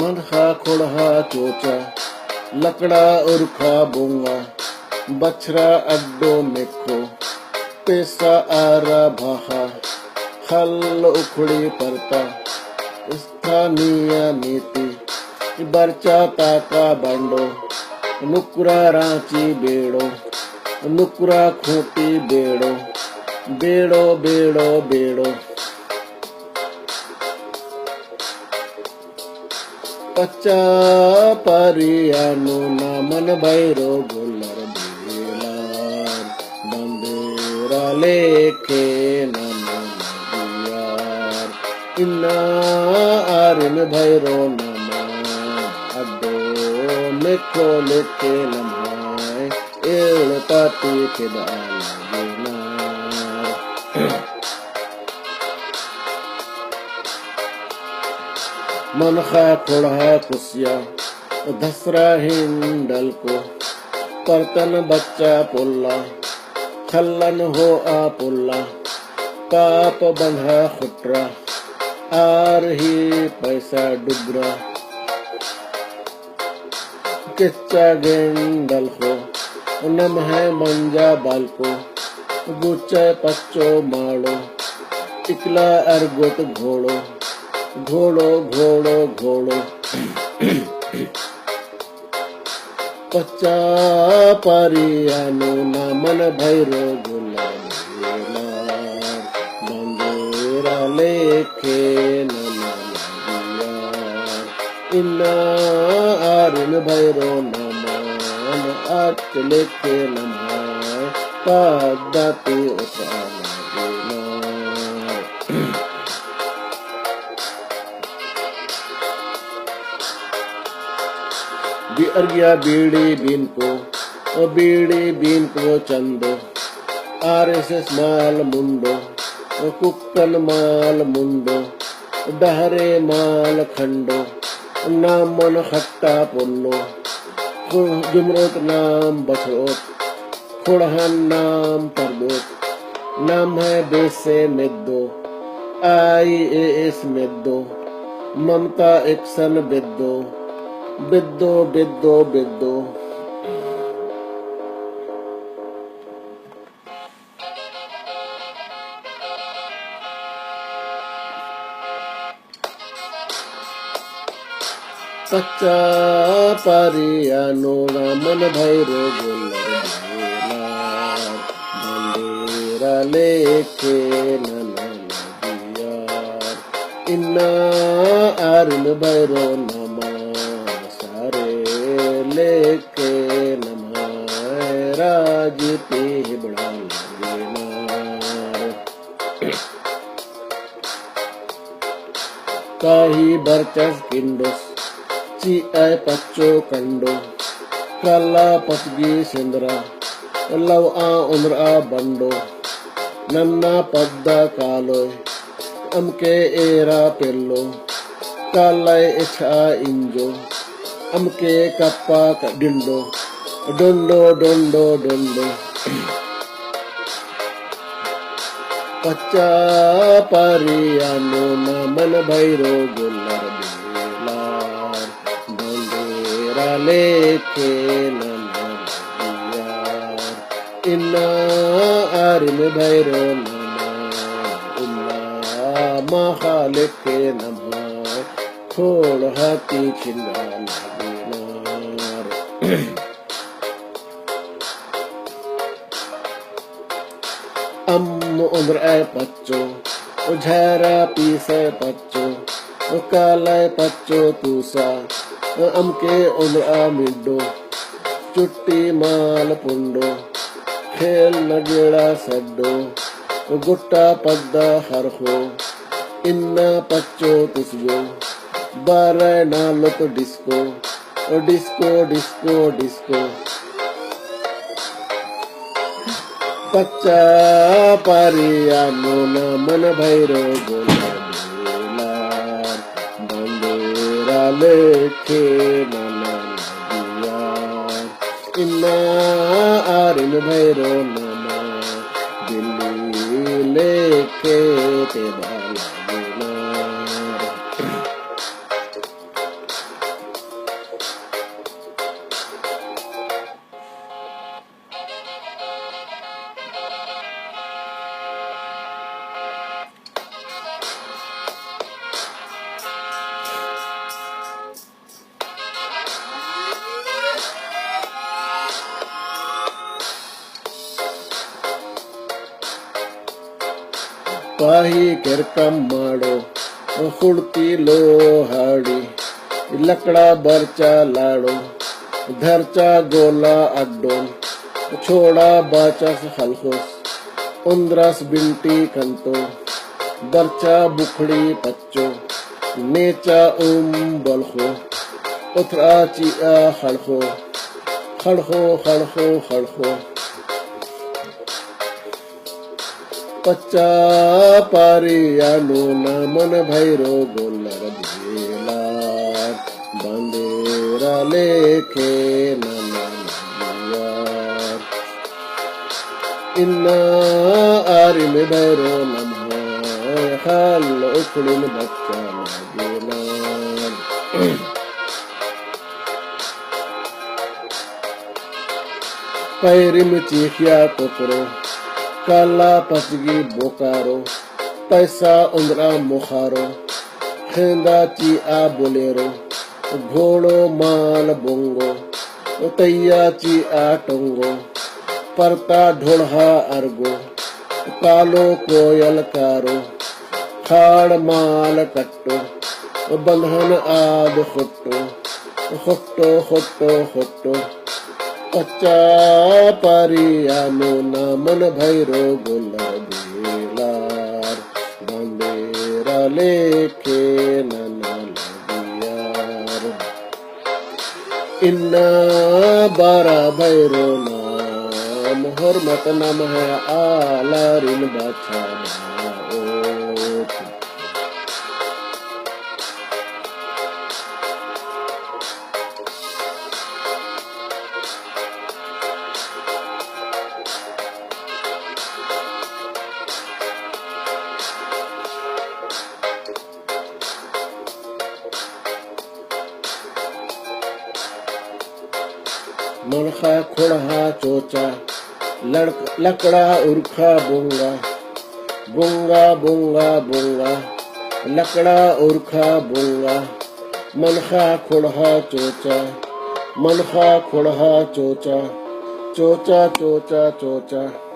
मनखा खोड़हा चोचा लकड़ा उर्खा बोंगा बछरा अड्डो मेखो पैसा आरा भाहा खल उखड़ी परता स्थानीय नीति बर्चा ताका बंडो नुकरा रांची बेड़ो नुकरा खूंटी बेड़ो बेड़ो बेड़ो बेड़ो पच्चा परिया नो नामन भैरो गोलर बेलार बंदेरा लेखे नमन लगियार इन्ना आरिन भैरो नमा अड्डो मेखो लेखे नमाय एल पाती के मनखा खोड़ा कुसिया धसरा हिंडल को परतन बच्चा पुल्ला खल्लन हो आ पुल्ला पाप बंधा खुटरा आर ही पैसा डुगरा किच्चा गेंडल हो नम है मंजा बाल को गुच्चा पच्चो माड़ो इकला अरगोत घोड़ो घोड़ो घोड़ो घोड़ो पच्चा परियानो नामन भैरो गोलार बंदेरा लेखे लगियार इन्ना आरिन भैरो नमन आच लेखे नमाय पादाती उसाना बिअरिया बीड़ी बीन को चंदो आरएसएस माल मुंडो कुक्कन माल मुंडो डहरे माल खंडो नामन खट्टा पुल्लो जुमरोत नाम बछड़ोत खुड़हन नाम परदोत नाम है बेसे मेद्दो IAS मेद्दो ममता एक्सन बेद्दो बिद्दो बिद्दो बिद्दो पच्चा परिया नोना मन भैरो गोलर बेलार बंदेरा लेखे नना लगियार इन्ना आरिन भैरो नमा सारे लेखे नमाय राजती बड़ा लगेनार काही बरचस किंडोस ची आय पच्चो कंडो काला पचगी सिंदरा लव आ उम्र आ बंडो नन्ना पद्दा कालोय अमके एरा पेल्लो कालाय इच्छा इंजो अमके कप्पा डिंडो डोंडो डोंडो डोंडो पच्चा परियानो नमन भैरो गोलर बेलार बंदेरा लेखे नना लगियार इन्ना आरिन भैरो नमा उल्ला महा लेखे नमा खोड़ हाथी छिंदा लगेनार अम्म उम्र आय पच्चो झारा पीसे पच्चो कालाय पच्चो तूसा अमके उम्र आ मिड्डो चुट्टी माल पुंडो खेल नगेड़ा सड्डो गुट्टा पद्दा हरखो इन्ना पच्चो तुसगो बारह नालो तो डिस्को डिस्को डिस्को डिस्को पच्चा परियानो नमन भैरो गोलर बेलार बंदेरा लेखे नना लगियार इन्ना आरिन भैरो नमा दिल्ली लेखे ते बाला पाही किरकम माड़ो फुड़ती लोहाड़ी लकड़ा बरचा लाड़ो धरचा गोला अड्डो छोड़ा बाचस हल्कोस उंद्रस बिंटी कंतो बरचा बुखड़ी पच्चो नेचा बलखो उथरा चिया खड़खो खड़खो खड़खो खड़खो पच्चा पारिया नूना मन भैरो गोलर बेलार बंदेरा लेखे नना लगियार इन्ना आरी में भैरो नम्हा खाल उखड़िन बच्चा लगेलार पैरी में चीखिया कुकरो काला पचगी बोकारो पैसा उंदरा मुखारो खेंदा चिया बोलेरो घोड़ो माल बोंगो तैया चिया टोंगो परता ढोढ़ा अर्गो कालो कोयल कारो खाड़ माल कट्टो बंधन आद खुट्टो खुट्टो खुट्टो खुट्टो पच्चा पारिया नूना मन भैरो गोलर बेलार बंदेरा लेखे नना लगियार इन्ना बारा भैरो नाम हुर्मत नाम है आलारिन बाछा ओत मनखा खुड़हा चोचा लकड़ा उर्खा बोंगा बोंगा बोंगा बोंगा लकड़ा उर्खा बोंगा मनखा खुड़हा चोचा मनखा खुड़हा चोचा चोचा चोचा चोचा